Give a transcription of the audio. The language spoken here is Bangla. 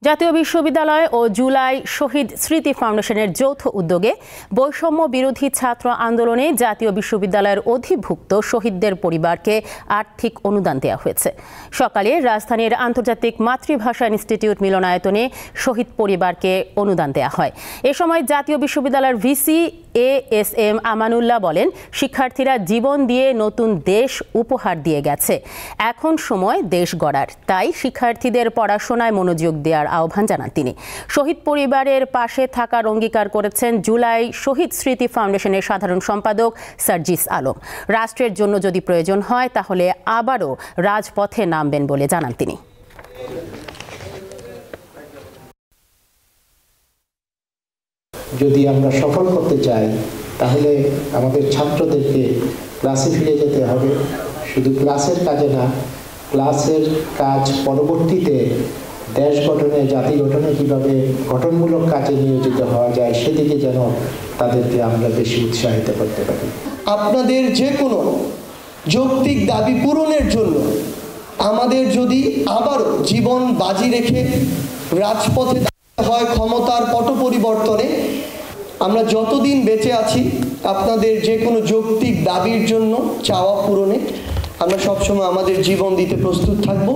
জাতীয় বিশ্ববিদ্যালয় ও জুলাই শহীদ স্মৃতি ফাউন্ডেশনের যৌথ উদ্যোগে বৈষম্য বিরোধী ছাত্র আন্দোলনে জাতীয় বিশ্ববিদ্যালয়ের অধিভুক্ত শহীদদের পরিবারকে আর্থিক অনুদান দেওয়া হয়েছে। সকালে রাজধানীর আন্তর্জাতিক মাতৃভাষা ইনস্টিটিউট মিলনায়তনে শহীদ পরিবারকে অনুদান দেওয়া হয়। এ সময় জাতীয় বিশ্ববিদ্যালয়ের ভিসি ASM আমানুল্লাহ বলেন, শিক্ষার্থীরা জীবন দিয়ে নতুন দেশ উপহার দিয়ে গেছে, এখন সময় দেশ গড়ার, তাই শিক্ষার্থীদের পড়াশোনায় মনোযোগ দেওয়ার আহ্বান জানান তিনি। শহীদ পরিবারের পাশে থাকার অঙ্গীকার করেছেন জুলাই শহীদ স্মৃতি ফাউন্ডেশনের সাধারণ সম্পাদক সার্জিস আলম। রাষ্ট্রের জন্য যদি প্রয়োজন হয় তাহলে আবারও রাজপথে নামবেন বলে জানান তিনি। যদি আমরা সফল করতে চাই তাহলে আমাদের ছাত্রদেরকে ক্লাসে ফিরে যেতে হবে, শুধু ক্লাসের কাজে না, ক্লাসের কাজ পরবর্তীতে দেশ গঠনে, জাতি গঠনে কীভাবে গঠনমূলক কাজে নিয়োজিত হওয়া যায় সেদিকে যেন তাদেরকে আমরা বেশি উৎসাহিত করতে পারি। আপনাদের যে কোনো যৌক্তিক দাবি পূরণের জন্য আমাদের যদি আবারও জীবন বাজি রেখে রাজপথে দাঁড়াতে হয় ক্ষমতার পট পরিবর্তনে, আমরা যতদিন বেঁচে আছি আপনাদের যে কোনো যৌক্তিক দাবির জন্য চাওয়া পূরণে আমরা সবসময় আমাদের জীবন দিতে প্রস্তুত থাকব।